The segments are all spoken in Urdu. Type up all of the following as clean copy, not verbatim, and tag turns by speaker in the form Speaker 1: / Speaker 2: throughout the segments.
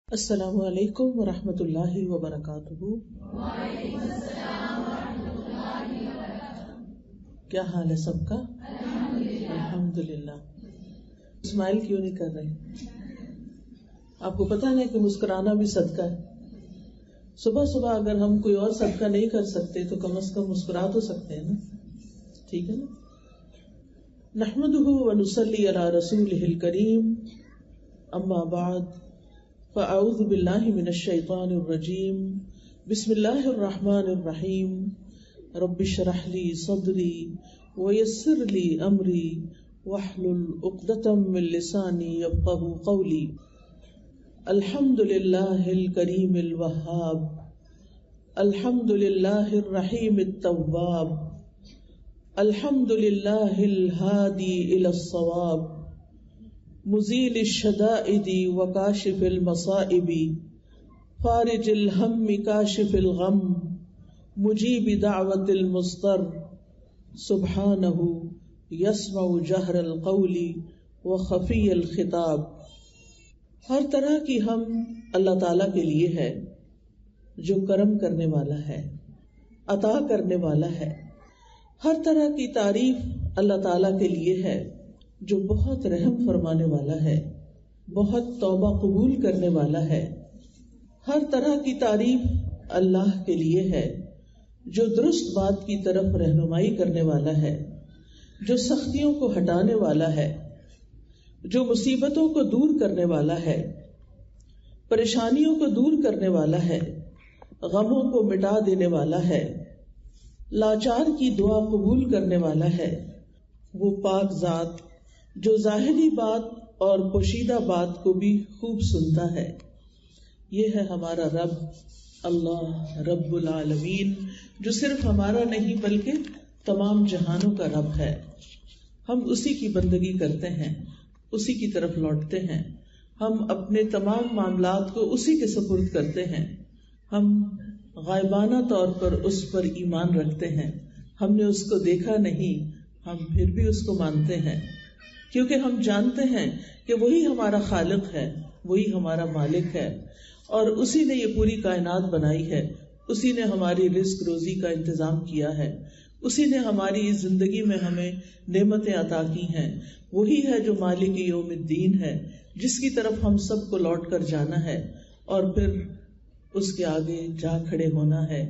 Speaker 1: السلام علیکم ورحمۃ اللہ وبرکاتہ۔
Speaker 2: وعلیکم السلام ورحمۃ اللہ وبرکاتہ۔
Speaker 1: کیا حال ہے سب کا؟ الحمدللہ۔ اسمائل کیوں نہیں کر رہے؟ آپ کو پتہ ہے کہ مسکرانا بھی صدقہ ہے۔ صبح صبح اگر ہم کوئی اور صدقہ نہیں کر سکتے تو کم از کم مسکرا تو سکتے ہیں نا، ٹھیک ہے نا۔ نحمدہ ونصلی علی رسولہ الکریم، اما بعد فاعوذ باللہ من الشیطان الرجیم، بسم اللہ الرحمن الرحیم، رب اشرح لی صدری ویسر لی امری واحلل عقدۃ من لسانی یفقہوا قولی۔ الحمد للہ الکریم الوہاب، الحمد للہ الرحیم التواب، الحمد للہ الہادی الی الصواب، مزیل الشدائد وکاشف المصائب، فارج الہم کاشف الغم، مجیب دعوت المضطر، سبحانہ یسمع جہر القول وخفی الخطاب۔ ہر طرح کی ہم اللہ تعالیٰ کے لیے ہے جو کرم کرنے والا ہے، عطا کرنے والا ہے۔ ہر طرح کی تعریف اللہ تعالیٰ کے لیے ہے جو بہت رحم فرمانے والا ہے، بہت توبہ قبول کرنے والا ہے۔ ہر طرح کی تعریف اللہ کے لیے ہے جو درست بات کی طرف رہنمائی کرنے والا ہے، جو سختیوں کو ہٹانے والا ہے، جو مصیبتوں کو دور کرنے والا ہے، پریشانیوں کو دور کرنے والا ہے، غموں کو مٹا دینے والا ہے، لاچار کی دعا قبول کرنے والا ہے۔ وہ پاک ذات جو ظاہری بات اور پوشیدہ بات کو بھی خوب سنتا ہے۔ یہ ہے ہمارا رب اللہ رب العالمین، جو صرف ہمارا نہیں بلکہ تمام جہانوں کا رب ہے۔ ہم اسی کی بندگی کرتے ہیں، اسی کی طرف لوٹتے ہیں، ہم اپنے تمام معاملات کو اسی کے سپرد کرتے ہیں۔ ہم غائبانہ طور پر اس پر ایمان رکھتے ہیں، ہم نے اس کو دیکھا نہیں، ہم پھر بھی اس کو مانتے ہیں، کیونکہ ہم جانتے ہیں کہ وہی ہمارا خالق ہے، وہی ہمارا مالک ہے، اور اسی نے یہ پوری کائنات بنائی ہے، اسی نے ہماری رزق روزی کا انتظام کیا ہے، اسی نے ہماری اس زندگی میں ہمیں نعمتیں عطا کی ہیں۔ وہی ہے جو مالک یوم الدین ہے، جس کی طرف ہم سب کو لوٹ کر جانا ہے اور پھر اس کے آگے جا کھڑے ہونا ہے۔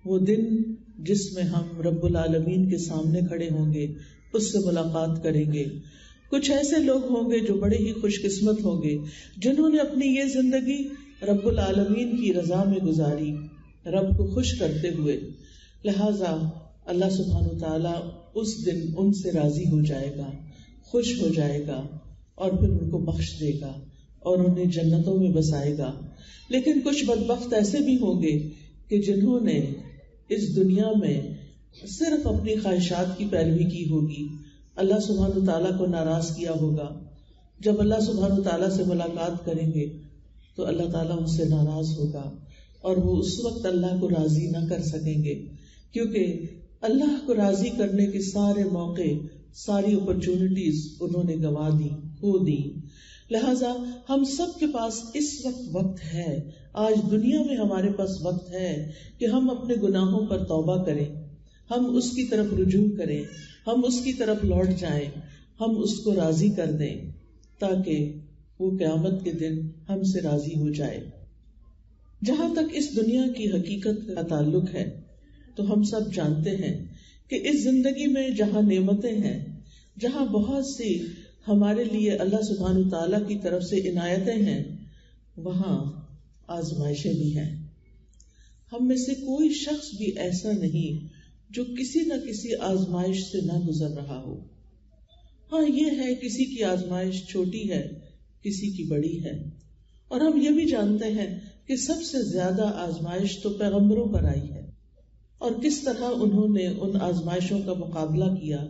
Speaker 1: وہ دن جس میں ہم رب العالمین کے سامنے کھڑے ہوں گے، اس سے ملاقات کریں گے۔ کچھ ایسے لوگ ہوں گے جو بڑے ہی خوش قسمت ہوں گے، جنہوں نے اپنی یہ زندگی رب العالمین کی رضا میں گزاری، رب کو خوش کرتے ہوئے۔ لہذا اللہ سبحانہ وتعالی اس دن ان سے راضی ہو جائے گا، خوش ہو جائے گا، اور پھر ان کو بخش دے گا اور انہیں جنتوں میں بسائے گا۔ لیکن کچھ بدبخت ایسے بھی ہوں گے کہ جنہوں نے اس دنیا میں صرف اپنی خواہشات کی پیروی کی ہوگی، اللہ سبحانہ تعالیٰ کو ناراض کیا ہوگا۔ جب اللہ سبحانہ تعالیٰ سے ملاقات کریں گے تو اللہ تعالیٰ ان سے ناراض ہوگا، اور وہ اس وقت اللہ کو راضی نہ کر سکیں گے، کیونکہ اللہ کو راضی کرنے کے سارے موقع، ساری اپرچونٹیز انہوں نے گنوا دی، کھو دی۔ لہذا ہم سب کے پاس اس وقت ہے، آج دنیا میں ہمارے پاس وقت ہے کہ ہم اپنے گناہوں پر توبہ کریں، ہم اس کی طرف رجوع کریں، ہم اس کی طرف لوٹ جائیں، ہم اس کو راضی کر دیں، تاکہ وہ قیامت کے دن ہم سے راضی ہو جائے۔ جہاں تک اس دنیا کی حقیقت کا تعلق ہے تو ہم سب جانتے ہیں کہ اس زندگی میں جہاں نعمتیں ہیں، جہاں بہت سی ہمارے لیے اللہ سبحانہ تعالیٰ کی طرف سے عنایتیں ہیں، وہاں آزمائشیں بھی ہیں۔ ہم میں سے کوئی شخص بھی ایسا نہیں جو کسی نہ کسی آزمائش سے نہ گزر رہا ہو۔ ہاں یہ ہے، کسی کی آزمائش چھوٹی ہے، کسی کی بڑی ہے، اور ہم یہ بھی جانتے ہیں کہ سب سے زیادہ آزمائش تو پیغمبروں پر آئی ہے، اور کس طرح انہوں نے ان آزمائشوں کا مقابلہ کیا،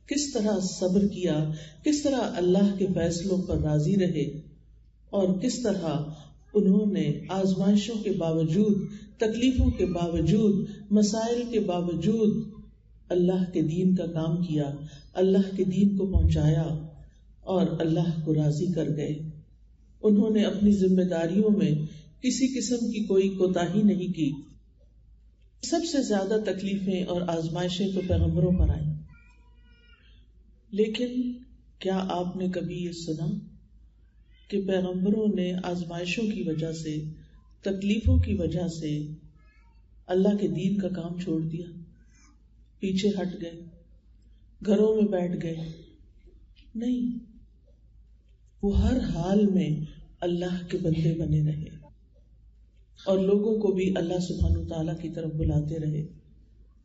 Speaker 1: کس طرح صبر کیا، کس طرح اللہ کے فیصلوں پر راضی رہے، اور کس طرح انہوں نے آزمائشوں کے باوجود، تکلیفوں کے باوجود، مسائل کے باوجود اللہ کے دین کا کام کیا، اللہ کے دین کو پہنچایا اور اللہ کو راضی کر گئے۔ انہوں نے اپنی ذمہ داریوں میں کسی قسم کی کوئی کوتاہی نہیں کی. سب سے زیادہ تکلیفیں اور آزمائشیں تو پیغمبروں پر آئیں. لیکن کیا آپ نے کبھی یہ سنا کہ پیغمبروں نے آزمائشوں کی وجہ سے، تکلیفوں کی وجہ سے اللہ کے دین کا کام چھوڑ دیا، پیچھے ہٹ گئے، گھروں میں بیٹھ گئے؟ نہیں، وہ ہر حال میں اللہ کے بندے بنے رہے اور لوگوں کو بھی اللہ سبحانہ وتعالیٰ کی طرف بلاتے رہے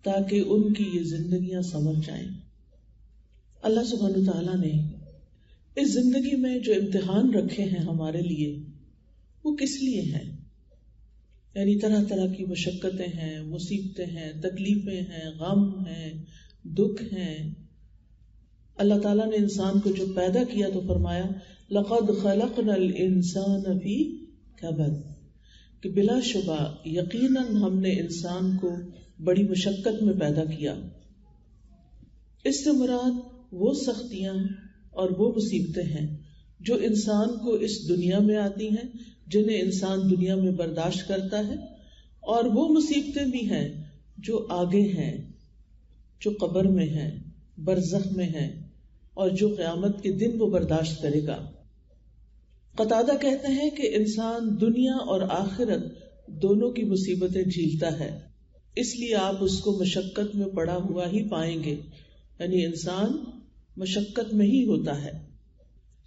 Speaker 1: تاکہ ان کی یہ زندگیاں سنور جائیں. اللہ سبحانہ وتعالیٰ نے اس زندگی میں جو امتحان رکھے ہیں ہمارے لیے، وہ کس لیے ہیں؟ یعنی طرح طرح کی مشقتیں ہیں، مصیبتیں ہیں، تکلیفیں ہیں، غم ہیں، دکھ ہیں. اللہ تعالیٰ نے انسان کو جو پیدا کیا تو فرمایا لَقَدْ خَلَقْنَا الْإِنسَانَ فِي كَبَدٍ، کہ بلا شبہ یقیناً ہم نے انسان کو بڑی مشقت میں پیدا کیا. اس سے مراد وہ سختیاں اور وہ مصیبتیں ہیں جو انسان کو اس دنیا میں آتی ہیں، جنہیں انسان دنیا میں برداشت کرتا ہے، اور وہ مصیبتیں بھی ہیں جو آگے ہیں، جو قبر میں ہیں، برزخ میں ہیں، اور جو قیامت کے دن وہ برداشت کرے گا. قتادہ کہتے ہیں کہ انسان دنیا اور آخرت دونوں کی مصیبتیں جھیلتا ہے، اس لیے آپ اس کو مشقت میں پڑا ہوا ہی پائیں گے. یعنی انسان مشقت میں ہی ہوتا ہے،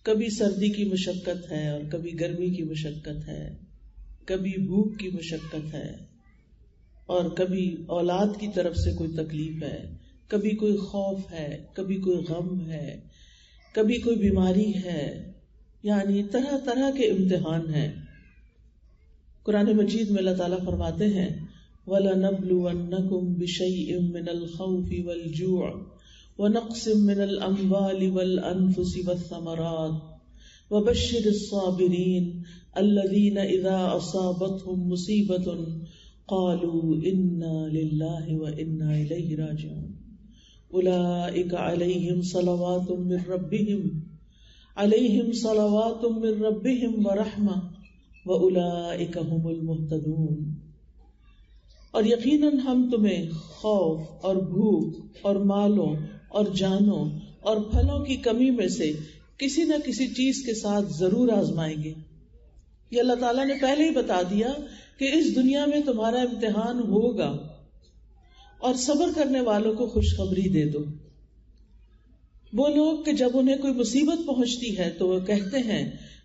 Speaker 1: کبھی سردی کی مشقت ہے اور کبھی گرمی کی مشقت ہے، کبھی بھوک کی مشقت ہے، اور کبھی اولاد کی طرف سے کوئی تکلیف ہے، کبھی کوئی خوف ہے، کبھی کوئی غم ہے، کبھی کوئی بیماری ہے. یعنی طرح طرح کے امتحان ہیں. قرآن مجید میں اللہ تعالیٰ فرماتے ہیں وَلَنَبْلُوَنَّكُمْ بِشَيْءٍ مِّنَ الْخَوْفِ وَالْجُوعِ وَنَقْصٍ مِّنَ الْأَمْوَالِ وَالْأَنفُسِ وَالثَّمَرَاتِ وَبَشِّرِ الصَّابِرِينَ الَّذِينَ إِذَا أَصَابَتْهُمْ مُصِيبَةٌ قَالُوا إِنَّا لِلَّهِ وَإِنَّا إِلَيْهِ رَاجِعُونَ أُولَئِكَ عَلَيْهِمْ صَلَوَاتٌ مِّن رَّبِّهِمْ وَرَحْمَةٌ وَأُولَئِكَ هُمُ الْمُهْتَدُونَ. اور یقیناً ہم تمہیں خوف اور بھوک اور مالوں اور جانوں اور پھلوں کی کمی میں سے کسی نہ کسی چیز کے ساتھ ضرور آزمائیں گے. یہ اللہ تعالیٰ نے پہلے ہی بتا دیا کہ اس دنیا میں تمہارا امتحان ہوگا، اور صبر کرنے والوں کو خوشخبری دے دو. وہ لوگ کہ جب انہیں کوئی مصیبت پہنچتی ہے تو وہ کہتے ہیں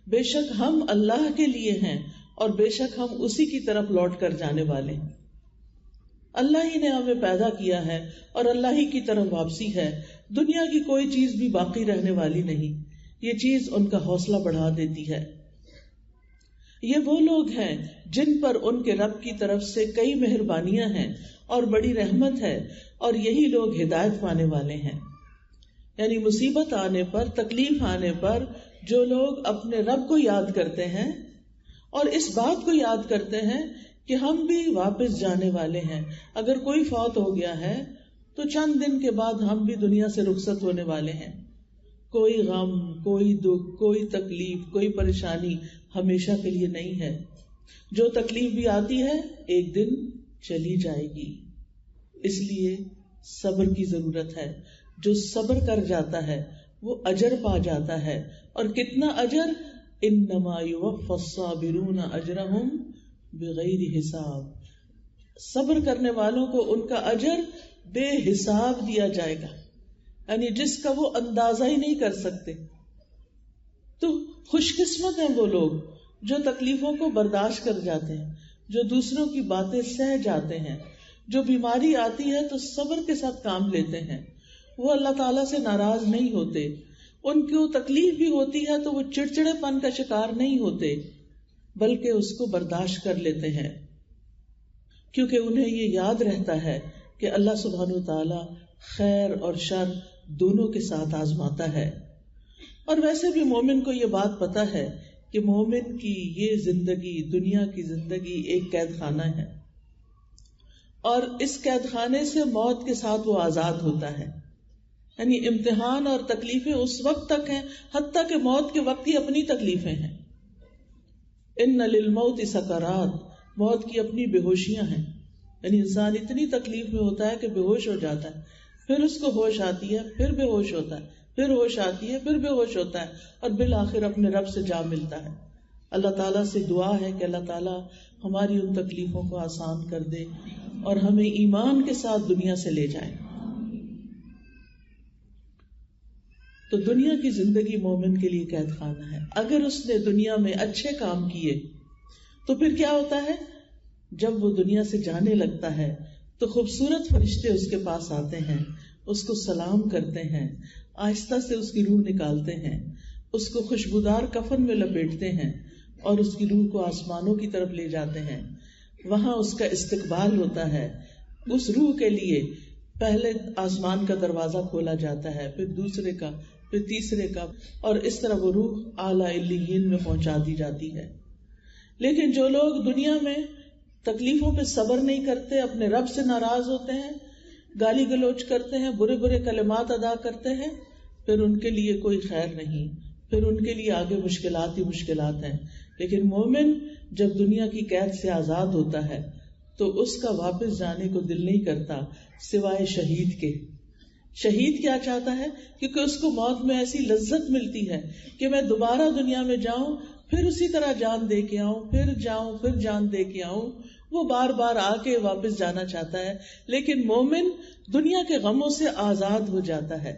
Speaker 1: بے شک ہم اللہ کے لیے ہیں اور بے شک ہم اسی کی طرف لوٹ کر جانے والے ہیں. اللہ ہی نے ہمیں پیدا کیا ہے اور اللہ ہی کی طرف واپسی ہے. دنیا کی کوئی چیز بھی باقی رہنے والی نہیں. یہ چیز ان کا حوصلہ بڑھا دیتی ہے. یہ وہ لوگ ہیں جن پر ان کے رب کی طرف سے کئی مہربانیاں ہیں اور بڑی رحمت ہے، اور یہی لوگ ہدایت پانے والے ہیں. یعنی مصیبت آنے پر، تکلیف آنے پر جو لوگ اپنے رب کو یاد کرتے ہیں اور اس بات کو یاد کرتے ہیں کہ ہم بھی واپس جانے والے ہیں، اگر کوئی فوت ہو گیا ہے تو چند دن کے بعد ہم بھی دنیا سے رخصت ہونے والے ہیں. کوئی غم، کوئی دکھ، کوئی تکلیف، کوئی پریشانی ہمیشہ کے لیے نہیں ہے. جو تکلیف بھی آتی ہے ایک دن چلی جائے گی. اس لیے صبر کی ضرورت ہے. جو صبر کر جاتا ہے وہ اجر پا جاتا ہے. اور کتنا اجر؟ انما یوفی الصابرون اجرہم بغیر حساب. صبر کرنے والوں کو ان کا اجر بے حساب دیا جائے گا، یعنی جس کا وہ اندازہ ہی نہیں کر سکتے. تو خوش قسمت ہیں وہ لوگ جو تکلیفوں کو برداشت کر جاتے ہیں، جو دوسروں کی باتیں سہ جاتے ہیں. جو بیماری آتی ہے تو صبر کے ساتھ کام لیتے ہیں، وہ اللہ تعالیٰ سے ناراض نہیں ہوتے. ان کو تکلیف بھی ہوتی ہے تو وہ چڑچڑے پن کا شکار نہیں ہوتے، بلکہ اس کو برداشت کر لیتے ہیں، کیونکہ انہیں یہ یاد رہتا ہے کہ اللہ سبحانہ وتعالی خیر اور شر دونوں کے ساتھ آزماتا ہے. اور ویسے بھی مومن کو یہ بات پتا ہے کہ مومن کی یہ زندگی، دنیا کی زندگی ایک قید خانہ ہے، اور اس قید خانے سے موت کے ساتھ وہ آزاد ہوتا ہے. یعنی امتحان اور تکلیفیں اس وقت تک ہیں حتیٰ کہ موت کے وقت ہی اپنی تکلیفیں ہیں. ان للموت سکرات، موت کی اپنی بے ہوشیاں ہیں. یعنی انسان اتنی تکلیف میں ہوتا ہے کہ بے ہوش ہو جاتا ہے، پھر اس کو ہوش آتی ہے، پھر بے ہوش ہوتا ہے، پھر ہوش آتی ہے، پھر بے ہوش ہوتا ہے، اور بالآخر اپنے رب سے جا ملتا ہے. اللہ تعالیٰ سے دعا ہے کہ اللہ تعالیٰ ہماری ان تکلیفوں کو آسان کر دے اور ہمیں ایمان کے ساتھ دنیا سے لے جائے. تو دنیا کی زندگی مومن کے لیے قید خانہ ہے. اگر اس نے دنیا میں اچھے کام کیے تو پھر کیا ہوتا ہے، جب وہ دنیا سے جانے لگتا ہے تو خوبصورت فرشتے اس کے پاس آتے ہیں، اس کو سلام کرتے ہیں، آہستہ سے اس کی روح نکالتے ہیں، اس کو خوشبودار کفن میں لپیٹتے ہیں اور اس کی روح کو آسمانوں کی طرف لے جاتے ہیں. وہاں اس کا استقبال ہوتا ہے. اس روح کے لیے پہلے آسمان کا دروازہ کھولا جاتا ہے، پھر دوسرے کا، پھر تیسرے کا، اور اس طرح وہ روح اعلیٰ علیین میں پہنچا دی جاتی ہے. لیکن جو لوگ دنیا میں تکلیفوں پہ صبر نہیں کرتے، اپنے رب سے ناراض ہوتے ہیں، گالی گلوچ کرتے ہیں، برے برے کلمات ادا کرتے ہیں، پھر ان کے لیے کوئی خیر نہیں، پھر ان کے لیے آگے مشکلات ہی مشکلات ہیں. لیکن مومن جب دنیا کی قید سے آزاد ہوتا ہے تو اس کا واپس جانے کو دل نہیں کرتا سوائے شہید کے. شہید کیا چاہتا ہے؟ کیونکہ اس کو موت میں ایسی لذت ملتی ہے کہ میں دوبارہ دنیا میں جاؤں، پھر اسی طرح جان دے کے آؤں، پھر جاؤں، پھر جان دے کے آؤں. وہ بار بار آ کے واپس جانا چاہتا ہے. لیکن مومن دنیا کے غموں سے آزاد ہو جاتا ہے،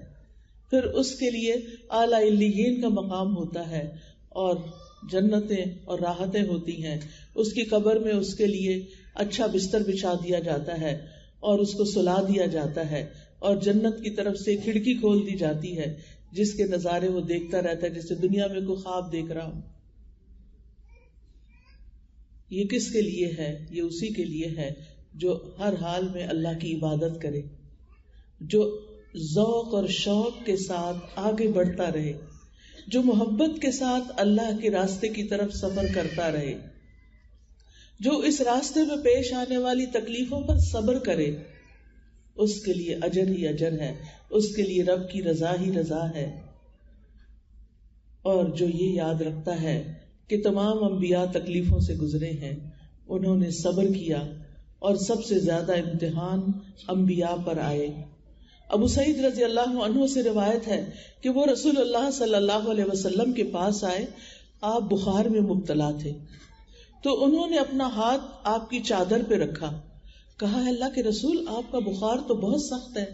Speaker 1: پھر اس کے لیے اعلیٰ علیین کا مقام ہوتا ہے اور جنتیں اور راحتیں ہوتی ہیں. اس کی قبر میں اس کے لیے اچھا بستر بچھا دیا جاتا ہے اور اس کو سلا دیا جاتا ہے، اور جنت کی طرف سے کھڑکی کھول دی جاتی ہے جس کے نظارے وہ دیکھتا رہتا ہے جیسے دنیا میں کوئی خواب دیکھ رہا ہوں. یہ کس کے لیے ہے؟ یہ اسی کے لیے ہے جو ہر حال میں اللہ کی عبادت کرے، جو ذوق اور شوق کے ساتھ آگے بڑھتا رہے، جو محبت کے ساتھ اللہ کے راستے کی طرف سفر کرتا رہے، جو اس راستے میں پیش آنے والی تکلیفوں پر صبر کرے. اس کے لیے اجر ہی اجر ہے، اس کے لیے رب کی رضا ہی رضا ہے. اور جو یہ یاد رکھتا ہے کہ تمام انبیاء تکلیفوں سے گزرے ہیں، انہوں نے صبر کیا اور سب سے زیادہ امتحان انبیاء پر آئے. ابو سعید رضی اللہ عنہ سے روایت ہے کہ وہ رسول اللہ صلی اللہ علیہ وسلم کے پاس آئے. آپ بخار میں مبتلا تھے تو انہوں نے اپنا ہاتھ آپ کی چادر پہ رکھا. کہا ہے اللہ کے رسول، آپ کا بخار تو بہت سخت ہے.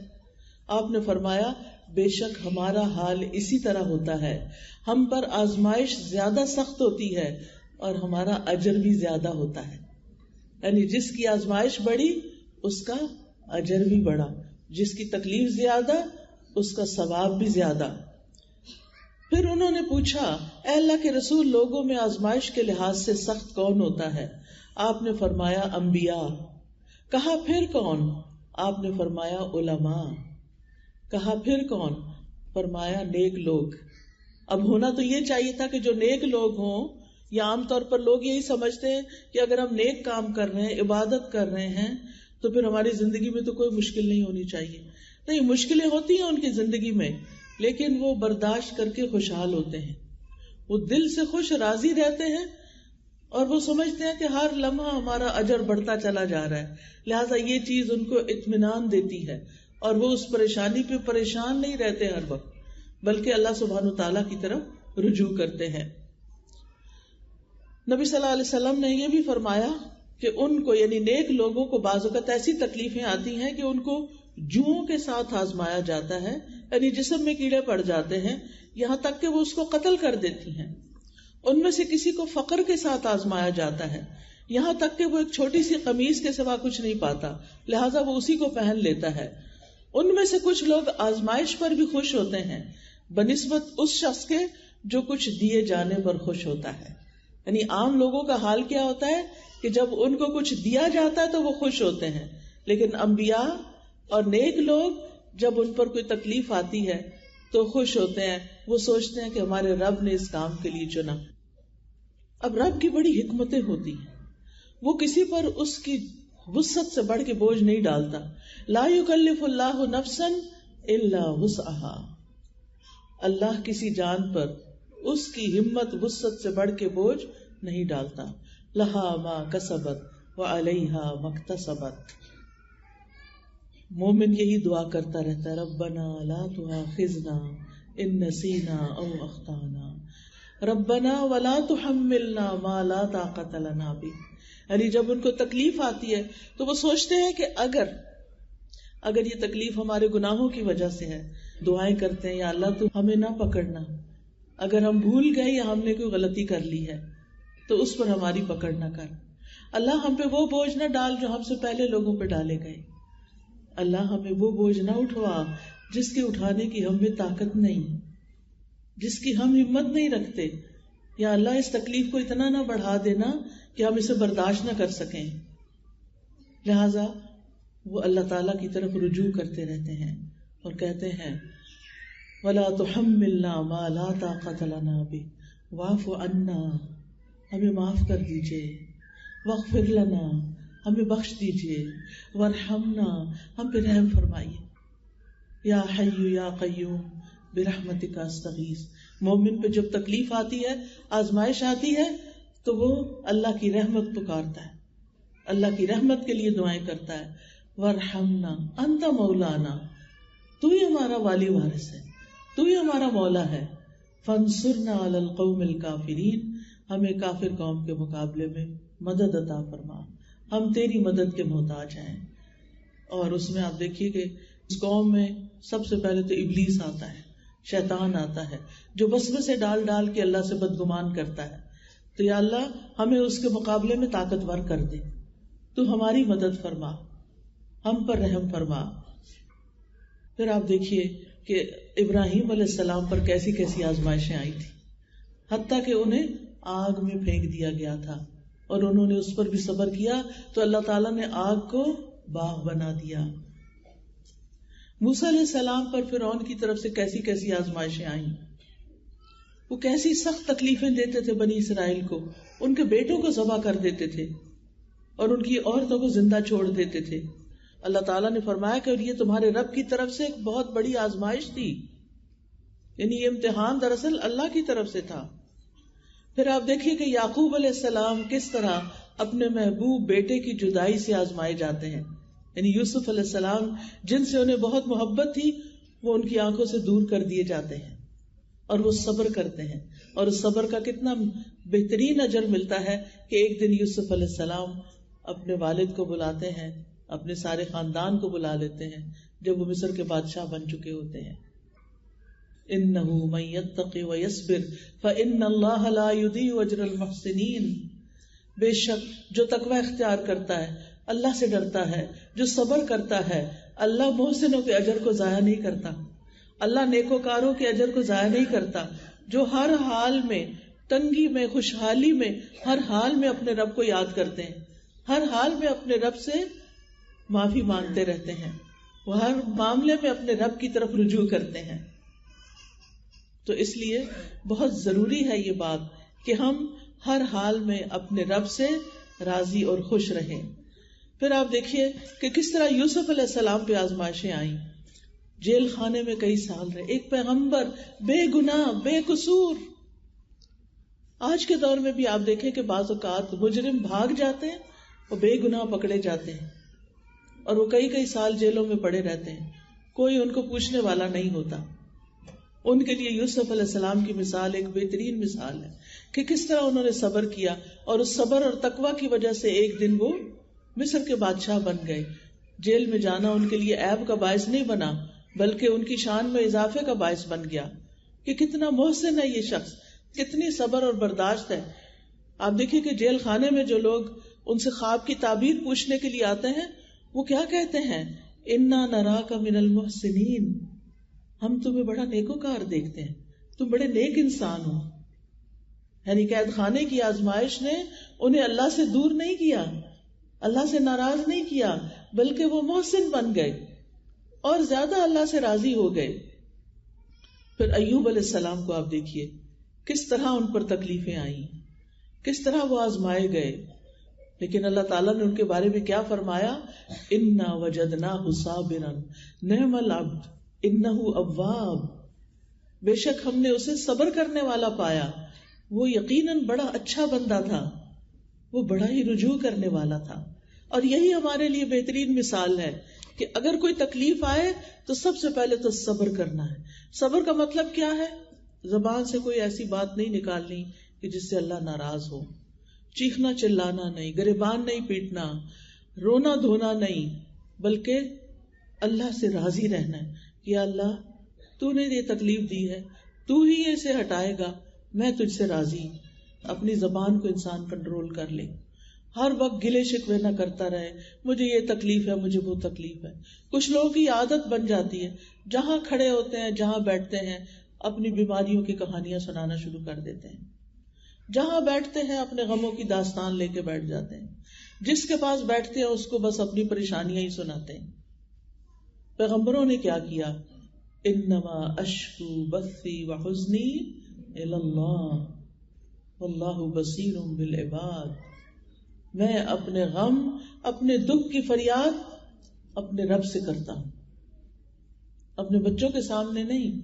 Speaker 1: آپ نے فرمایا بے شک ہمارا حال اسی طرح ہوتا ہے، ہم پر آزمائش زیادہ سخت ہوتی ہے اور ہمارا اجر بھی زیادہ ہوتا ہے. یعنی جس کی آزمائش بڑی اس کا اجر بھی بڑا، جس کی تکلیف زیادہ اس کا ثواب بھی زیادہ. پھر انہوں نے پوچھا اے اللہ کے رسول، لوگوں میں آزمائش کے لحاظ سے سخت کون ہوتا ہے؟ آپ نے فرمایا انبیاء. کہا پھر کون؟ آپ نے فرمایا علماء. کہا پھر کون؟ فرمایا نیک لوگ. اب ہونا تو یہ چاہیے تھا کہ جو نیک لوگ ہوں، یا عام طور پر لوگ یہی سمجھتے ہیں کہ اگر ہم نیک کام کر رہے ہیں، عبادت کر رہے ہیں، تو پھر ہماری زندگی میں تو کوئی مشکل نہیں ہونی چاہیے. نہیں، مشکلیں ہوتی ہیں ان کی زندگی میں، لیکن وہ برداشت کر کے خوشحال ہوتے ہیں، وہ دل سے خوش راضی رہتے ہیں، اور وہ سمجھتے ہیں کہ ہر لمحہ ہمارا اجر بڑھتا چلا جا رہا ہے. لہٰذا یہ چیز ان کو اطمینان دیتی ہے اور وہ اس پریشانی پہ پریشان نہیں رہتے ہر وقت، بلکہ اللہ سبحانہ وتعالیٰ کی طرف رجوع کرتے ہیں. نبی صلی اللہ علیہ وسلم نے یہ بھی فرمایا کہ ان کو، یعنی نیک لوگوں کو، بعض اوقات ایسی تکلیفیں آتی ہیں کہ ان کو جوؤں کے ساتھ آزمایا جاتا ہے، یعنی جسم میں کیڑے پڑ جاتے ہیں، یہاں تک کہ وہ اس کو قتل کر دیتی ہیں. ان میں سے کسی کو فقر کے ساتھ آزمایا جاتا ہے، یہاں تک کہ وہ ایک چھوٹی سی قمیص کے سوا کچھ نہیں پاتا، لہٰذا وہ اسی کو پہن لیتا ہے. ان میں سے کچھ لوگ آزمائش پر بھی خوش ہوتے ہیں بنسبت اس شخص کے جو کچھ دیے جانے پر خوش ہوتا ہے. یعنی عام لوگوں کا حال کیا ہوتا ہے کہ جب ان کو کچھ دیا جاتا ہے تو وہ خوش ہوتے ہیں، لیکن انبیاء اور نیک لوگ جب ان پر کوئی تکلیف آتی ہے تو خوش ہوتے ہیں. وہ سوچتے ہیں کہ ہمارے رب نے اس کام کے لیے چنا. اب رب کی بڑی حکمتیں ہوتی ہیں، وہ کسی پر اس کی وسعت سے بڑھ کے بوجھ نہیں ڈالتا. لا یکلف اللہ نفسا الا وسعها. اللہ کسی جان پر اس کی ہمت وسعت سے بڑھ کے بوجھ نہیں ڈالتا. لہا ما کسبت وعلیہا مکتسبت. مومن یہی دعا کرتا رہتا ہے, ربنا لا تؤاخذنا ان نسینا او اخطانا ربنا ولا تحملنا ما لا طاقت لنا به. یعنی جب ان کو تکلیف آتی ہے تو وہ سوچتے ہیں کہ اگر یہ تکلیف ہمارے گناہوں کی وجہ سے ہے, دعائیں کرتے ہیں یا اللہ تو ہمیں نہ پکڑنا, اگر ہم بھول گئے یا ہم نے کوئی غلطی کر لی ہے تو اس پر ہماری پکڑ نہ کر. اللہ ہم پہ وہ بوجھ نہ ڈال جو ہم سے پہلے لوگوں پہ ڈالے گئے. اللہ ہمیں وہ بوجھ نہ اٹھوا جس کے اٹھانے کی ہم میں طاقت نہیں, جس کی ہم ہمت نہیں رکھتے. یا اللہ اس تکلیف کو اتنا نہ بڑھا دینا کہ ہم اسے برداشت نہ کر سکیں. لہذا وہ اللہ تعالیٰ کی طرف رجوع کرتے رہتے ہیں اور کہتے ہیں وَلَا تُحَمِّلْنَا مَا لَا طَاقَةَ لَنَا بِهِ وَاعْفُ عَنَّا, ہمیں معاف کر دیجئے, وَاغْفِرْ لَنَا, ہمیں بخش دیجئے, وَارْحَمْنَا, ہم پہ رحم فرمائیے. یا حی یا قیوم برحمتک استغیث. مومن پہ جب تکلیف آتی ہے, آزمائش آتی ہے, تو وہ اللہ کی رحمت پکارتا ہے, اللہ کی رحمت کے لیے دعائیں کرتا ہے. وارحمنا انت مولانا, تو ہی ہمارا والی وارث ہے, تو ہی ہمارا مولا ہے. فانصرنا علی القوم الکافرین, ہمیں کافر قوم کے مقابلے میں مدد عطا فرما, ہم تیری مدد کے محتاج ہیں. اور اس میں آپ دیکھیے کہ اس قوم میں سب سے پہلے تو ابلیس آتا ہے, شیطان آتا ہے, جو وسوسے ڈال ڈال کے اللہ سے بدگمان کرتا ہے. تو یا اللہ ہمیں اس کے مقابلے میں طاقتور کر دے, تو ہماری مدد فرما, ہم پر رحم فرما. پھر آپ دیکھیے کہ ابراہیم علیہ السلام پر کیسی کیسی آزمائشیں آئی تھی, حتیٰ کہ انہیں آگ میں پھینک دیا گیا تھا اور انہوں نے اس پر بھی صبر کیا تو اللہ تعالیٰ نے آگ کو باغ بنا دیا. موسیٰ علیہ السلام پر فرعون کی طرف سے کیسی کیسی آزمائشیں آئیں, وہ کیسی سخت تکلیفیں دیتے تھے بنی اسرائیل کو, ان کے بیٹوں کو ذبح کر دیتے تھے اور ان کی عورتوں کو زندہ چھوڑ دیتے تھے. اللہ تعالیٰ نے فرمایا کہ یہ تمہارے رب کی طرف سے ایک بہت بڑی آزمائش تھی, یعنی یہ امتحان دراصل اللہ کی طرف سے تھا. پھر آپ دیکھیے کہ یعقوب علیہ السلام کس طرح اپنے محبوب بیٹے کی جدائی سے آزمائے جاتے ہیں. یعنی یوسف علیہ السلام جن سے انہیں بہت محبت تھی وہ ان کی آنکھوں سے دور کر دیے جاتے ہیں اور وہ صبر کرتے ہیں, اور اس صبر کا کتنا بہترین اجر ملتا ہے کہ ایک دن یوسف علیہ السلام اپنے والد کو بلاتے ہیں, اپنے سارے خاندان کو بلا لیتے ہیں جب وہ مصر کے بادشاہ بن چکے ہوتے ہیں. انہ من یتق ویصبر فان اللہ لا یضیع اجر المحسنین. بے شک جو تقوی اختیار کرتا ہے, اللہ سے ڈرتا ہے, جو صبر کرتا ہے, اللہ محسنوں کے اجر کو ضائع نہیں کرتا, اللہ نیکوکاروں کے اجر کو ضائع نہیں کرتا. جو ہر حال میں, تنگی میں, خوشحالی میں, ہر حال میں اپنے رب کو یاد کرتے ہیں, ہر حال میں اپنے رب سے معافی مانگتے رہتے ہیں, وہ ہر معاملے میں اپنے رب کی طرف رجوع کرتے ہیں. تو اس لیے بہت ضروری ہے یہ بات کہ ہم ہر حال میں اپنے رب سے راضی اور خوش رہیں. پھر آپ دیکھیے کہ کس طرح یوسف علیہ السلام پہ آزمائشیں آئیں, جیل خانے میں کئی سال رہے, ایک پیغمبر بے گناہ بے قصور. آج کے دور میں بھی آپ دیکھیں کہ بعض اوقات مجرم بھاگ جاتے ہیں اور بے گناہ پکڑے جاتے ہیں اور وہ کئی کئی سال جیلوں میں پڑے رہتے ہیں, کوئی ان کو پوچھنے والا نہیں ہوتا. ان کے لیے یوسف علیہ السلام کی مثال ایک بہترین مثال ہے کہ کس طرح انہوں نے صبر کیا, اور اس صبر اور تقوی کی وجہ سے ایک دن وہ مصر کے بادشاہ بن گئے. جیل میں جانا ان کے لیے عیب کا باعث نہیں بنا بلکہ ان کی شان میں اضافے کا باعث بن گیا کہ کتنا محسن ہے یہ شخص, کتنی صبر اور برداشت ہے. آپ دیکھیے کہ جیل خانے میں جو لوگ ان سے خواب کی تعبیر پوچھنے کے لیے آتے ہیں وہ کیا کہتے ہیں, انا نراک من المحسنین, ہم تمہیں بڑا نیکوکار دیکھتے ہیں, تم بڑے نیک انسان ہو. یعنی قید خانے کی آزمائش نے انہیں اللہ سے دور نہیں کیا, اللہ سے ناراض نہیں کیا, بلکہ وہ محسن بن گئے اور زیادہ اللہ سے راضی ہو گئے. پھر ایوب علیہ السلام کو آپ دیکھیے کس طرح ان پر تکلیفیں آئیں, کس طرح وہ آزمائے گئے, لیکن اللہ تعالیٰ نے ان کے بارے میں کیا فرمایا, انا وجدناہ صابرا نعم العبد انہ اواب, بے شک ہم نے اسے صبر کرنے والا پایا, وہ یقیناً بڑا اچھا بندہ تھا، وہ بڑا ہی رجوع کرنے والا تھا. اور یہی ہمارے لیے بہترین مثال ہے کہ اگر کوئی تکلیف آئے تو سب سے پہلے تو صبر کرنا ہے. صبر کا مطلب کیا ہے؟ زبان سے کوئی ایسی بات نہیں نکالنی کہ جس سے اللہ ناراض ہو. چیخنا چلانا نہیں، گریبان نہیں پیٹنا، رونا دھونا نہیں، بلکہ اللہ سے راضی رہنا ہے کہ اللہ تو نے یہ تکلیف دی ہے، تو ہی اسے ہٹائے گا، میں تجھ سے راضی. اپنی زبان کو انسان کنٹرول کر لے، ہر وقت گلے شکوے نہ کرتا رہے، مجھے یہ تکلیف ہے، مجھے وہ تکلیف ہے. کچھ لوگوں کی عادت بن جاتی ہے، جہاں کھڑے ہوتے ہیں، جہاں بیٹھتے ہیں، اپنی بیماریوں کی کہانیاں سنانا شروع کر دیتے ہیں. جہاں بیٹھتے ہیں اپنے غموں کی داستان لے کے بیٹھ جاتے ہیں. جس کے پاس بیٹھتے ہیں اس کو بس اپنی پریشانیاں ہی سناتے ہیں. پیغمبروں نے کیا کیا؟ انما اشکو بثی وحزنی الی اللہ واللہ بصیر بالعباد. میں اپنے غم، اپنے دکھ کی فریاد اپنے رب سے کرتا ہوں، اپنے بچوں کے سامنے نہیں،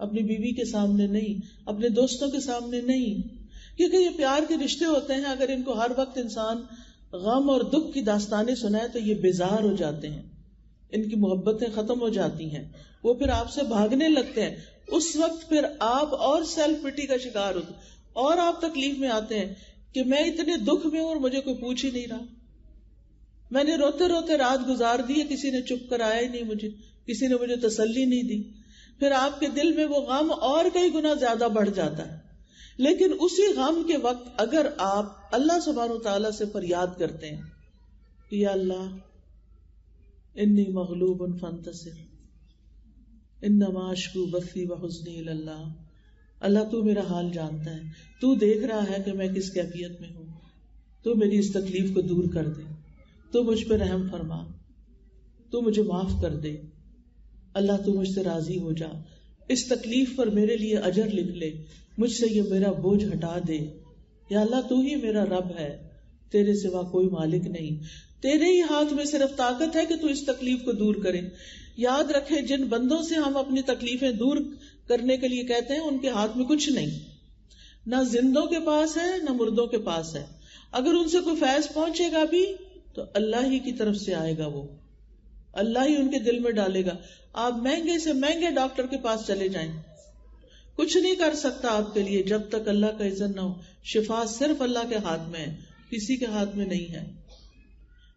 Speaker 1: اپنی بیوی کے سامنے نہیں، اپنے دوستوں کے سامنے نہیں. کیونکہ یہ پیار کے رشتے ہوتے ہیں، اگر ان کو ہر وقت انسان غم اور دکھ کی داستانیں سنائے تو یہ بیزار ہو جاتے ہیں، ان کی محبتیں ختم ہو جاتی ہیں، وہ پھر آپ سے بھاگنے لگتے ہیں. اس وقت پھر آپ اور سیلف پٹی کا شکار ہوتے اور آپ تکلیف میں آتے ہیں کہ میں اتنے دکھ میں ہوں اور مجھے کوئی پوچھ ہی نہیں رہا، میں نے روتے روتے رات گزار دی ہے، کسی نے چپ کر آیا ہی نہیں، مجھے کسی نے مجھے تسلی نہیں دی. پھر آپ کے دل میں وہ غم اور کئی گنا زیادہ بڑھ جاتا ہے. لیکن اسی غم کے وقت اگر آپ اللہ سبحانہ و تعالیٰ سے فریاد کرتے ہیں کہ یا اللہ انی مغلوب فانتصر انما اشکو بثی وحزنی الی اللہ، اللہ تو میرا حال جانتا ہے، تو دیکھ رہا ہے کہ میں کس کیفیت میں ہوں، تو میری اس تکلیف کو دور کر دے، تو مجھ پہ رحم فرما، تو مجھے معاف کر دے، اللہ تو مجھ سے راضی ہو جا، اس تکلیف پر میرے لیے اجر لکھ لے، مجھ سے یہ میرا بوجھ ہٹا دے. یا اللہ تو ہی میرا رب ہے، تیرے سوا کوئی مالک نہیں، تیرے ہی ہاتھ میں صرف طاقت ہے کہ تو اس تکلیف کو دور کرے. یاد رکھے جن بندوں سے ہم اپنی تکلیفیں دور کرنے کے لیے کہتے ہیں ان کے ہاتھ میں کچھ نہیں، نہ زندوں کے پاس ہے نہ مردوں کے پاس ہے. اگر ان سے کوئی فیض پہنچے گا بھی تو اللہ ہی کی طرف سے آئے گا، وہ اللہ ہی ان کے دل میں ڈالے گا. آپ مہنگے سے مہنگے ڈاکٹر کے پاس چلے جائیں، کچھ نہیں کر سکتا آپ کے لیے جب تک اللہ کا اذن نہ ہو. شفا صرف اللہ کے ہاتھ میں ہے، کسی کے ہاتھ میں نہیں ہے.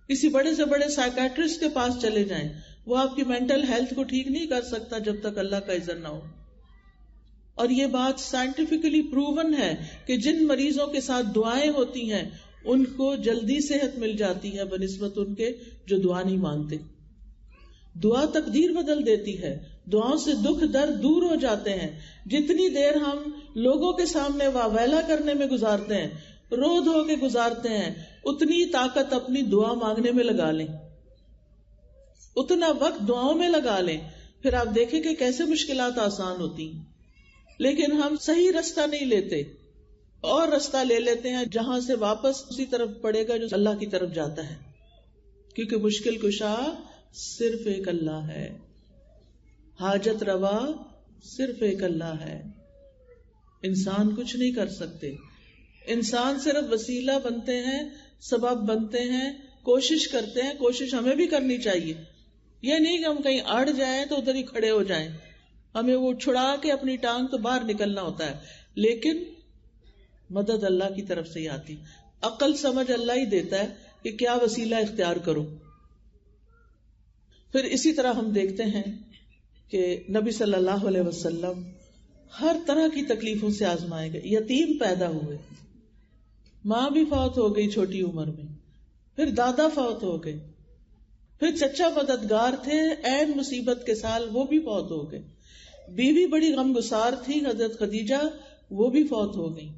Speaker 1: کسی بڑے سے بڑے سائیکیٹرسٹ کے پاس چلے جائیں، وہ آپ کی مینٹل ہیلتھ کو ٹھیک نہیں کر سکتا جب تک اللہ کا اذن نہ ہو. اور یہ بات سائنٹیفکلی پروون ہے کہ جن مریضوں کے ساتھ دعائیں ہوتی ہیں ان کو جلدی صحت مل جاتی ہے بنسبت ان کے جو دعا نہیں مانگتے. دعا تقدیر بدل دیتی ہے، دعاؤں سے دکھ درد دور ہو جاتے ہیں. جتنی دیر ہم لوگوں کے سامنے واویلا کرنے میں گزارتے ہیں، رو دھو کے گزارتے ہیں، اتنی طاقت اپنی دعا مانگنے میں لگا لیں، اتنا وقت دعاؤں میں لگا لیں، پھر آپ دیکھیں کہ کیسے مشکلات آسان ہوتی ہیں. لیکن ہم صحیح رستہ نہیں لیتے اور رستہ لے لیتے ہیں جہاں سے واپس اسی طرف پڑے گا جو اللہ کی طرف جاتا ہے. کیونکہ مشکل کشا صرف ایک اللہ ہے، حاجت روا صرف ایک اللہ ہے. انسان کچھ نہیں کر سکتے، انسان صرف وسیلہ بنتے ہیں، سبب بنتے ہیں، کوشش کرتے ہیں. کوشش ہمیں بھی کرنی چاہیے، یہ نہیں کہ ہم کہیں اڑ جائیں تو ادھر ہی کھڑے ہو جائیں، ہمیں وہ چھڑا کے اپنی ٹانگ تو باہر نکلنا ہوتا ہے. لیکن مدد اللہ کی طرف سے ہی آتی، عقل سمجھ اللہ ہی دیتا ہے کہ کیا وسیلہ اختیار کرو. پھر اسی طرح ہم دیکھتے ہیں کہ نبی صلی اللہ علیہ وسلم ہر طرح کی تکلیفوں سے آزمائے گئے. یتیم پیدا ہوئے، ماں بھی فوت ہو گئی چھوٹی عمر میں، پھر دادا فوت ہو گئے، پھر چچا مددگار تھے عین مصیبت کے سال، وہ بھی فوت ہو گئے. بیوی بڑی غمگسار تھی حضرت خدیجہ، وہ بھی فوت ہو گئی.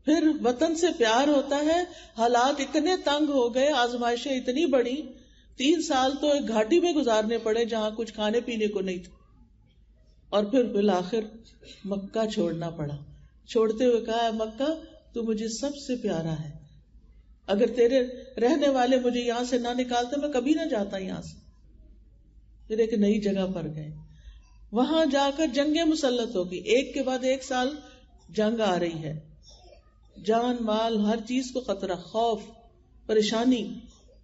Speaker 1: پھر وطن سے پیار ہوتا ہے، حالات اتنے تنگ ہو گئے، آزمائشیں اتنی بڑی، 3 سال تو ایک گھاٹی میں گزارنے پڑے جہاں کچھ کھانے پینے کو نہیں تھا. اور پھر بالآخر مکہ چھوڑنا پڑا. چھوڑتے ہوئے کہا مکہ تو مجھے سب سے پیارا ہے، اگر تیرے رہنے والے مجھے یہاں سے نہ نکالتے میں کبھی نہ جاتا یہاں سے. پھر ایک نئی جگہ پر گئے، وہاں جا کر جنگیں مسلط ہو گئی، ایک کے بعد ایک سال جنگ آ رہی ہے، جان مال ہر چیز کو خطرہ، خوف، پریشانی،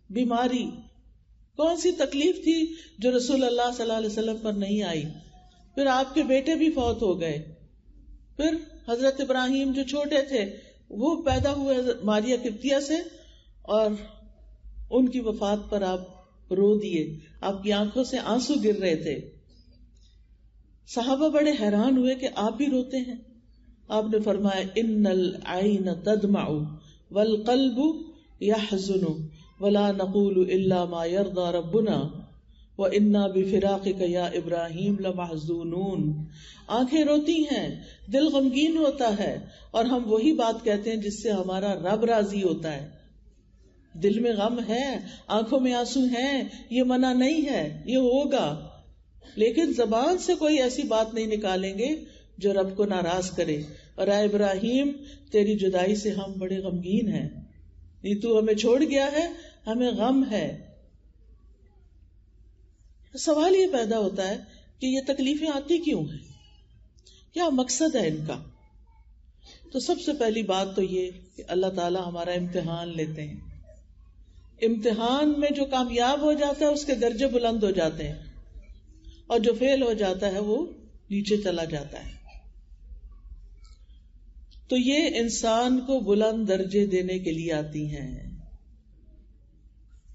Speaker 1: بیماری، کون سی تکلیف تھی جو رسول اللہ صلی اللہ علیہ وسلم پر نہیں آئی؟ پھر آپ کے بیٹے بھی فوت ہو گئے، پھر حضرت ابراہیم جو چھوٹے تھے وہ پیدا ہوئے ماریہ قبطیہ سے، اور ان کی وفات پر آپ رو دیے، آپ کی آنکھوں سے آنسو گر رہے تھے۔ صحابہ بڑے حیران ہوئے کہ آپ بھی روتے ہیں۔ آپ نے فرمایا ان العین تدمع والقلب یحزن ولا نقول الا ما یرضی ربنا وَإِنَّا بِفِرَاقِكَ يَا إِبْرَاهِيمُ لَمَحْزُونُونَ، آنکھیں روتی ہیں، دل غمگین ہوتا ہے، اور ہم وہی بات کہتے ہیں جس سے ہمارا رب راضی ہوتا ہے۔ دل میں غم ہے، آنکھوں میں آنسو ہیں، یہ منع نہیں ہے، یہ ہوگا، لیکن زبان سے کوئی ایسی بات نہیں نکالیں گے جو رب کو ناراض کرے۔ اور اے ابراہیم، تیری جدائی سے ہم بڑے غمگین ہیں، یہ تو ہمیں چھوڑ گیا ہے، ہمیں غم ہے۔ سوال یہ پیدا ہوتا ہے کہ یہ تکلیفیں آتی کیوں ہیں، کیا مقصد ہے ان کا؟ تو سب سے پہلی بات تو یہ کہ اللہ تعالیٰ ہمارا امتحان لیتے ہیں، امتحان میں جو کامیاب ہو جاتا ہے اس کے درجے بلند ہو جاتے ہیں، اور جو فیل ہو جاتا ہے وہ نیچے چلا جاتا ہے۔ تو یہ انسان کو بلند درجے دینے کے لیے آتی ہیں۔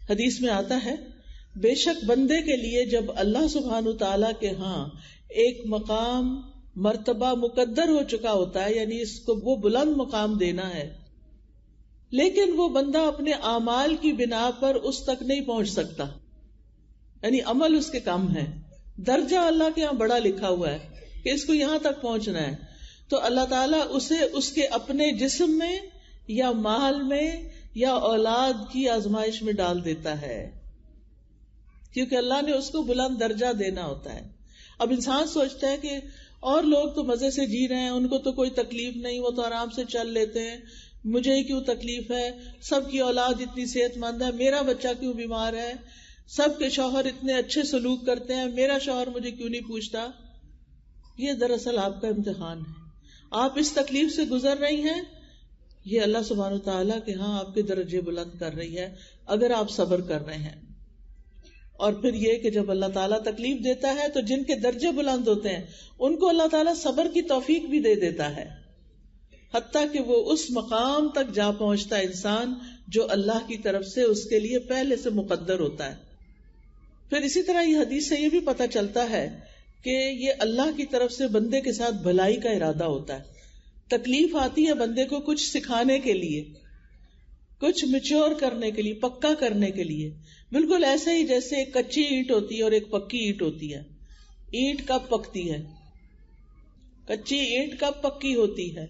Speaker 1: حدیث میں آتا ہے بے شک بندے کے لیے جب اللہ سبحانہ تعالیٰ کے ہاں ایک مقام مرتبہ مقدر ہو چکا ہوتا ہے، یعنی اس کو وہ بلند مقام دینا ہے، لیکن وہ بندہ اپنے اعمال کی بنا پر اس تک نہیں پہنچ سکتا، یعنی عمل اس کے کم ہے، درجہ اللہ کے یہاں بڑا لکھا ہوا ہے کہ اس کو یہاں تک پہنچنا ہے، تو اللہ تعالیٰ اسے اس کے اپنے جسم میں یا مال میں یا اولاد کی آزمائش میں ڈال دیتا ہے، کیونکہ اللہ نے اس کو بلند درجہ دینا ہوتا ہے۔ اب انسان سوچتا ہے کہ اور لوگ تو مزے سے جی رہے ہیں، ان کو تو کوئی تکلیف نہیں، وہ تو آرام سے چل لیتے ہیں، مجھے ہی کیوں تکلیف ہے، سب کی اولاد اتنی صحت مند ہے، میرا بچہ کیوں بیمار ہے، سب کے شوہر اتنے اچھے سلوک کرتے ہیں، میرا شوہر مجھے کیوں نہیں پوچھتا۔ یہ دراصل آپ کا امتحان ہے، آپ اس تکلیف سے گزر رہی ہیں، یہ اللہ سبحانہ تعالیٰ کے ہاں آپ کے درجے بلند کر رہی ہے اگر آپ صبر کر رہے ہیں۔ اور پھر یہ کہ جب اللہ تعالیٰ تکلیف دیتا ہے تو جن کے درجے بلند ہوتے ہیں ان کو اللہ تعالیٰ صبر کی توفیق بھی دے دیتا ہے، حتیٰ کہ وہ اس مقام تک جا پہنچتا ہے انسان جو اللہ کی طرف سے اس کے لیے پہلے سے مقدر ہوتا ہے۔ پھر اسی طرح یہ حدیث سے یہ بھی پتہ چلتا ہے کہ یہ اللہ کی طرف سے بندے کے ساتھ بھلائی کا ارادہ ہوتا ہے۔ تکلیف آتی ہے بندے کو کچھ سکھانے کے لیے، کچھ میچور کرنے کے لیے، پکا کرنے کے لیے، بالکل ایسے ہی جیسے ایک کچی اینٹ ہوتی ہے اور ایک پکی اینٹ ہوتی ہے۔ اینٹ کب پکتی ہے؟ کچی اینٹ کب پکی ہوتی ہے؟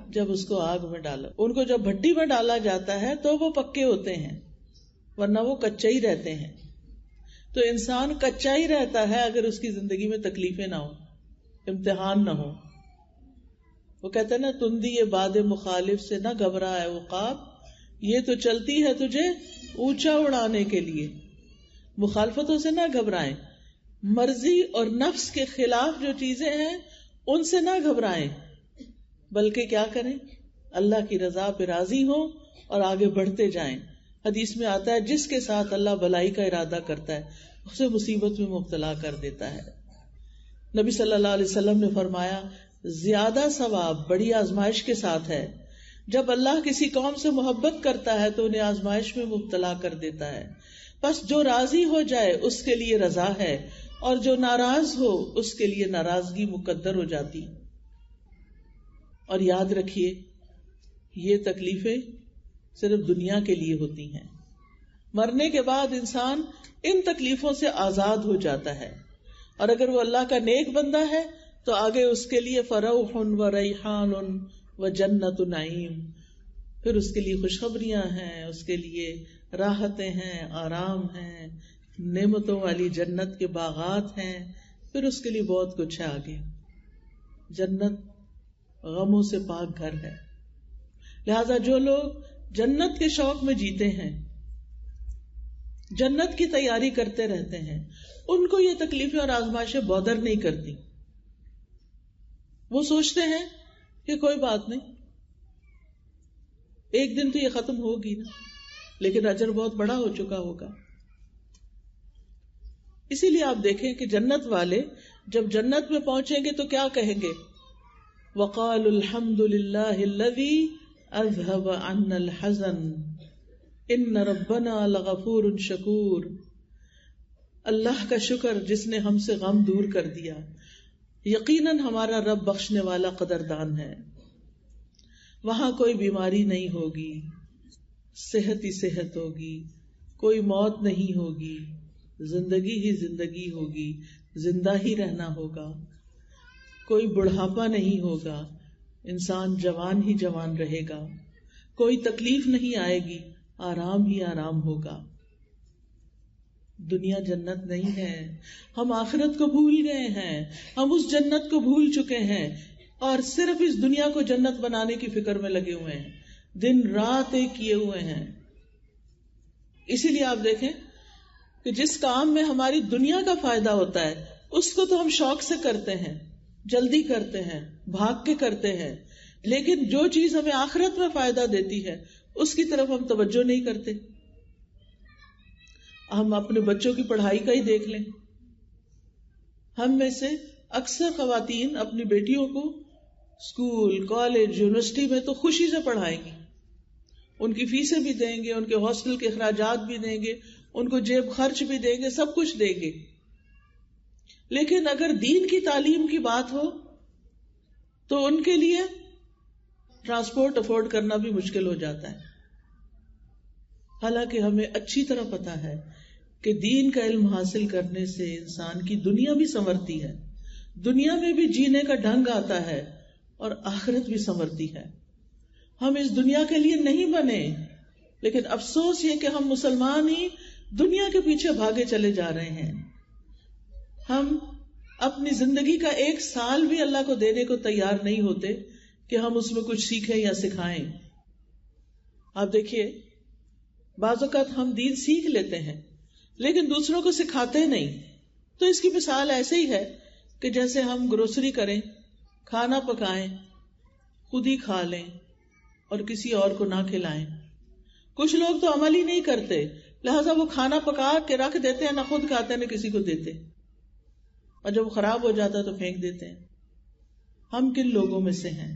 Speaker 1: جب اس کو آگ میں ڈالا، ان کو جب بھٹی میں ڈالا جاتا ہے تو وہ پکے ہوتے ہیں، ورنہ وہ کچا ہی رہتے ہیں۔ تو انسان کچا ہی رہتا ہے اگر اس کی زندگی میں تکلیفیں نہ ہو، امتحان نہ ہو۔ وہ کہتے ہیں نا، تندی یہ باد مخالف سے نہ گھبرا ہے عقاب، یہ تو چلتی ہے تجھے اونچا اڑانے کے لیے۔ مخالفتوں سے نہ گھبرائیں، مرضی اور نفس کے خلاف جو چیزیں ہیں ان سے نہ گھبرائیں، بلکہ کیا کریں؟ اللہ کی رضا پہ راضی ہوں اور آگے بڑھتے جائیں۔ حدیث میں آتا ہے جس کے ساتھ اللہ بھلائی کا ارادہ کرتا ہے اسے مصیبت میں مبتلا کر دیتا ہے۔ نبی صلی اللہ علیہ وسلم نے فرمایا زیادہ ثواب بڑی آزمائش کے ساتھ ہے۔ جب اللہ کسی قوم سے محبت کرتا ہے تو انہیں آزمائش میں مبتلا کر دیتا ہے، بس جو راضی ہو جائے اس کے لیے رضا ہے، اور جو ناراض ہو اس کے لیے ناراضگی مقدر ہو جاتی۔ اور یاد رکھیے یہ تکلیفیں صرف دنیا کے لیے ہوتی ہیں، مرنے کے بعد انسان ان تکلیفوں سے آزاد ہو جاتا ہے، اور اگر وہ اللہ کا نیک بندہ ہے تو آگے اس کے لیے فروح و ریحان و جنت نعیم، پھر اس کے لیے خوشخبریاں ہیں، اس کے لیے راحتیں ہیں، آرام ہیں، نعمتوں والی جنت کے باغات ہیں، پھر اس کے لیے بہت کچھ ہے آگے۔ جنت غموں سے پاک گھر ہے، لہذا جو لوگ جنت کے شوق میں جیتے ہیں، جنت کی تیاری کرتے رہتے ہیں، ان کو یہ تکلیفیں اور آزمائشیں بودر نہیں کرتی۔ وہ سوچتے ہیں کہ کوئی بات نہیں، ایک دن تو یہ ختم ہوگی نا، لیکن اجر بہت بڑا ہو چکا ہوگا. اسی لیے آپ دیکھیں کہ جنت والے جب جنت میں پہنچیں گے تو کیا کہیں گے؟ وَقَالُوا الْحَمْدُ لِلَّهِ الَّذِي أَذْهَبَ عَنَّا الْحَزَنَ إِنَّ رَبَّنَا لَغَفُورٌ شَكُورٌ. اللہ کا شکر جس نے ہم سے غم دور کر دیا، یقیناً ہمارا رب بخشنے والا قدردان ہے. وہاں کوئی بیماری نہیں ہوگی، صحت ہی صحت ہوگی، کوئی موت نہیں ہوگی، زندگی ہی زندگی ہوگی، زندہ ہی رہنا ہوگا، کوئی بڑھاپا نہیں ہوگا، انسان جوان ہی جوان رہے گا، کوئی تکلیف نہیں آئے گی، آرام ہی آرام ہوگا. دنیا جنت نہیں ہے، ہم آخرت کو بھول گئے ہیں، ہم اس جنت کو بھول چکے ہیں اور صرف اس دنیا کو جنت بنانے کی فکر میں لگے ہوئے ہیں، دن رات ایک کیے ہوئے ہیں. اسی لیے آپ دیکھیں کہ جس کام میں ہماری دنیا کا فائدہ ہوتا ہے اس کو تو ہم شوق سے کرتے ہیں، جلدی کرتے ہیں، بھاگ کے کرتے ہیں، لیکن جو چیز ہمیں آخرت میں فائدہ دیتی ہے اس کی طرف ہم توجہ نہیں کرتے. ہم اپنے بچوں کی پڑھائی کا ہی دیکھ لیں. ہم میں سے اکثر خواتین اپنی بیٹیوں کو اسکول، کالج، یونیورسٹی میں تو خوشی سے پڑھائیں گی، ان کی فیسیں بھی دیں گے، ان کے ہاسٹل کے اخراجات بھی دیں گے، ان کو جیب خرچ بھی دیں گے، سب کچھ دیں گے. لیکن اگر دین کی تعلیم کی بات ہو تو ان کے لیے ٹرانسپورٹ افورڈ کرنا بھی مشکل ہو جاتا ہے. حالانکہ ہمیں اچھی طرح پتا ہے کہ دین کا علم حاصل کرنے سے انسان کی دنیا بھی سنورتی ہے، دنیا میں بھی جینے کا ڈھنگ آتا ہے اور آخرت بھی سنورتی ہے. ہم اس دنیا کے لیے نہیں بنے، لیکن افسوس یہ کہ ہم مسلمان ہی دنیا کے پیچھے بھاگے چلے جا رہے ہیں. ہم اپنی زندگی کا ایک سال بھی اللہ کو دینے کو تیار نہیں ہوتے کہ ہم اس میں کچھ سیکھیں یا سکھائیں. آپ دیکھیے بعض اوقات ہم دین سیکھ لیتے ہیں لیکن دوسروں کو سکھاتے نہیں. تو اس کی مثال ایسے ہی ہے کہ جیسے ہم گروسری کریں، کھانا پکائیں، خود ہی کھا لیں اور کسی اور کو نہ کھلائیں. کچھ لوگ تو عمل ہی نہیں کرتے، لہذا وہ کھانا پکا کے رکھ دیتے ہیں، نہ خود کھاتے نہ کسی کو دیتے، اور جب وہ خراب ہو جاتا ہے تو پھینک دیتے ہیں. ہم کن لوگوں میں سے ہیں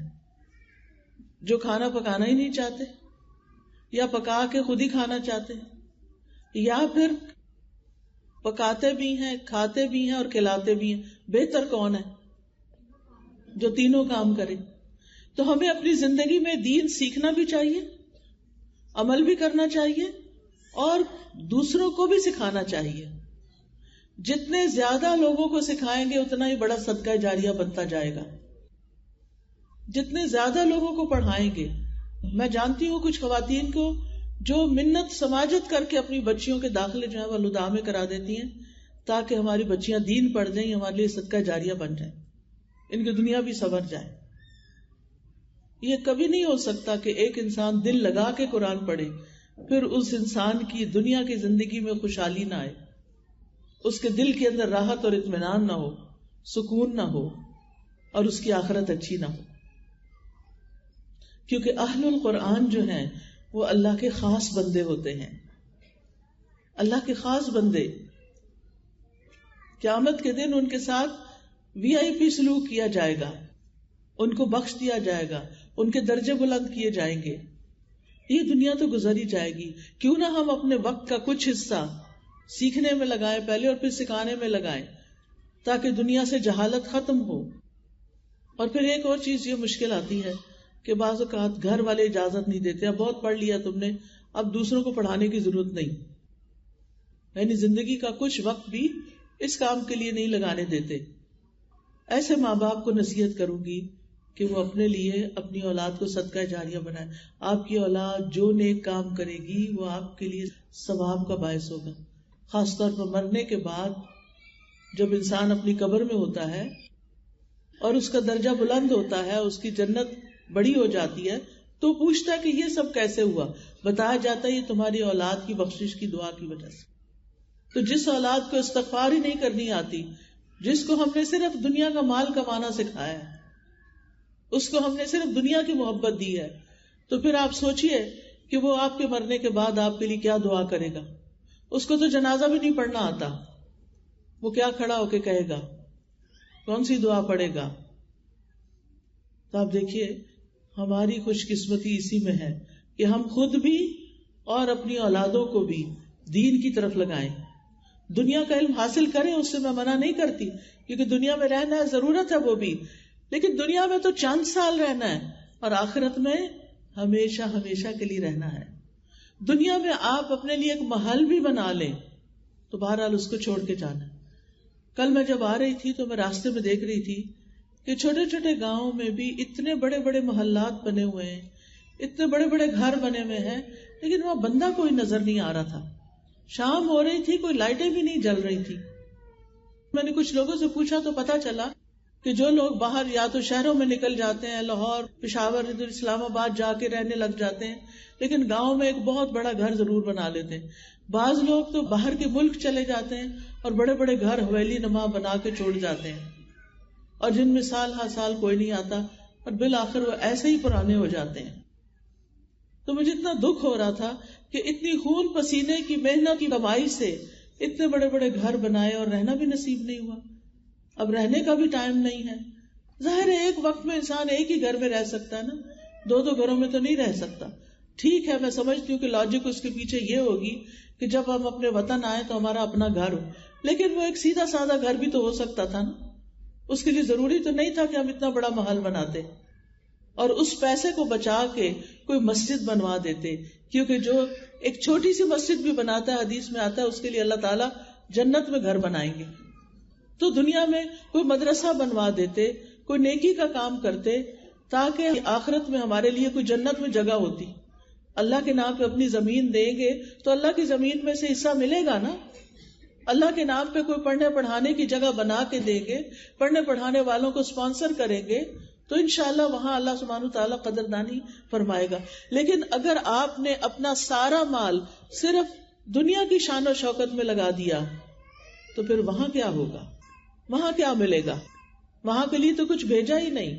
Speaker 1: جو کھانا پکانا ہی نہیں چاہتے، یا پکا کے خود ہی کھانا چاہتے ہیں، یا پھر پکاتے بھی ہیں، کھاتے بھی ہیں اور کھلاتے بھی ہیں؟ بہتر کون ہے؟ جو تینوں کام کرے. تو ہمیں اپنی زندگی میں دین سیکھنا بھی چاہیے، عمل بھی کرنا چاہیے اور دوسروں کو بھی سکھانا چاہیے. جتنے زیادہ لوگوں کو سکھائیں گے اتنا ہی بڑا صدقہ جاریہ بنتا جائے گا. جتنے زیادہ لوگوں کو پڑھائیں گے. میں جانتی ہوں کچھ خواتین کو جو منت سماجت کر کے اپنی بچیوں کے داخلے جو ہے وہ لدھا میں کرا دیتی ہیں تاکہ ہماری بچیاں دین پڑھ جائیں، ہمارے لیے صدقہ جاریہ بن جائیں، ان کی دنیا بھی سنور جائے. یہ کبھی نہیں ہو سکتا کہ ایک انسان دل لگا کے قرآن پڑھے پھر اس انسان کی دنیا کی زندگی میں خوشحالی نہ آئے، اس کے دل کے اندر راحت اور اطمینان نہ ہو، سکون نہ ہو اور اس کی آخرت اچھی نہ ہو. کیونکہ اہل القرآن جو ہیں وہ اللہ کے خاص بندے ہوتے ہیں، اللہ کے خاص بندے. قیامت کے دن ان کے ساتھ VIP سلوک کیا جائے گا، ان کو بخش دیا جائے گا، ان کے درجے بلند کیے جائیں گے. یہ دنیا تو گزری جائے گی، کیوں نہ ہم اپنے وقت کا کچھ حصہ سیکھنے میں لگائیں پہلے اور پھر سکھانے میں لگائیں تاکہ دنیا سے جہالت ختم ہو. اور پھر ایک اور چیز یہ مشکل آتی ہے کہ بعض اوقات گھر والے اجازت نہیں دیتے، اب بہت پڑھ لیا تم نے، اب دوسروں کو پڑھانے کی ضرورت نہیں، یعنی زندگی کا کچھ وقت بھی اس کام کے لیے نہیں لگانے دیتے. ایسے ماں باپ کو نصیحت کروں گی کہ وہ اپنے لیے اپنی اولاد کو صدقہ جاریہ بنائے. آپ کی اولاد جو نیک کام کرے گی وہ آپ کے لیے ثواب کا باعث ہوگا. خاص طور پر مرنے کے بعد جب انسان اپنی قبر میں ہوتا ہے اور اس کا درجہ بلند ہوتا ہے، اس کی جنت بڑی ہو جاتی ہے، تو پوچھتا ہے کہ یہ سب کیسے ہوا؟ بتایا جاتا ہے یہ تمہاری اولاد کی بخشش کی دعا کی وجہ سے. تو جس اولاد کو استغفار ہی نہیں کرنی آتی، جس کو ہم نے صرف دنیا کا مال کمانا سکھایا ہے، اس کو ہم نے صرف دنیا کی محبت دی ہے، تو پھر آپ سوچئے کہ وہ آپ کے مرنے کے بعد آپ کے لیے کیا دعا کرے گا. اس کو تو جنازہ بھی نہیں پڑھنا آتا، وہ کیا کھڑا ہو کے کہے گا، کون سی دعا پڑھے گا. تو آپ دیکھیے ہماری خوش قسمتی اسی میں ہے کہ ہم خود بھی اور اپنی اولادوں کو بھی دین کی طرف لگائیں. دنیا کا علم حاصل کریں، اس سے میں منع نہیں کرتی، کیونکہ دنیا میں رہنا ہے، ضرورت ہے وہ بھی، لیکن دنیا میں تو چند سال رہنا ہے اور آخرت میں ہمیشہ ہمیشہ کے لیے رہنا ہے. دنیا میں آپ اپنے لیے ایک محل بھی بنا لیں تو بہرحال اس کو چھوڑ کے جانا. کل میں جب آ رہی تھی تو میں راستے میں دیکھ رہی تھی کہ چھوٹے چھوٹے گاؤں میں بھی اتنے بڑے بڑے محلات بنے ہوئے ہیں، اتنے بڑے بڑے گھر بنے ہوئے ہیں، لیکن وہاں بندہ کوئی نظر نہیں آ رہا تھا. شام ہو رہی تھی، کوئی لائٹیں بھی نہیں جل رہی تھی. میں نے کچھ لوگوں سے پوچھا تو پتا چلا کہ جو لوگ باہر یا تو شہروں میں نکل جاتے ہیں، لاہور، پشاور، ادھر اسلام آباد جا کے رہنے لگ جاتے ہیں، لیکن گاؤں میں ایک بہت بڑا گھر ضرور بنا لیتے ہیں. بعض لوگ تو باہر کے ملک چلے جاتے ہیں اور بڑے بڑے گھر حویلی نما بنا کے چھوڑ جاتے ہیں، اور جن میں سال ہر سال کوئی نہیں آتا اور بالآخر وہ ایسے ہی پرانے ہو جاتے ہیں. تو مجھے اتنا دکھ ہو رہا تھا کہ اتنی خون پسینے کی محنت کی کمائی سے اتنے بڑے بڑے گھر بنائے اور رہنا بھی نصیب نہیں ہوا. اب رہنے کا بھی ٹائم نہیں ہے. ظاہر ہے ایک وقت میں انسان ایک ہی گھر میں رہ سکتا ہے نا، دو گھروں میں تو نہیں رہ سکتا. ٹھیک ہے، میں سمجھتی ہوں کہ لاجک اس کے پیچھے یہ ہوگی کہ جب ہم اپنے وطن آئے تو ہمارا اپنا گھر ہو، لیکن وہ ایک سیدھا سادہ گھر بھی تو ہو سکتا تھا نا. اس کے لیے ضروری تو نہیں تھا کہ ہم اتنا بڑا محل بناتے اور اس پیسے کو بچا کے کوئی مسجد بنوا دیتے. کیونکہ جو ایک چھوٹی سی مسجد بھی بناتا ہے، حدیث میں آتا ہے اس کے لیے اللہ تعالیٰ جنت میں گھر بنائیں گے. تو دنیا میں کوئی مدرسہ بنوا دیتے، کوئی نیکی کا کام کرتے، تاکہ آخرت میں ہمارے لیے کوئی جنت میں جگہ ہوتی. اللہ کے نام پہ اپنی زمین دیں گے تو اللہ کی زمین میں سے حصہ ملے گا نا. اللہ کے نام پہ کوئی پڑھنے پڑھانے کی جگہ بنا کے دیں گے، پڑھنے پڑھانے والوں کو اسپانسر کریں گے تو انشاءاللہ وہاں اللہ سبحانہ وتعالیٰ قدردانی فرمائے گا. لیکن اگر آپ نے اپنا سارا مال صرف دنیا کی شان و شوکت میں لگا دیا تو پھر وہاں کیا ہوگا، وہاں کیا ملے گا؟ وہاں کے لیے تو کچھ بھیجا ہی نہیں.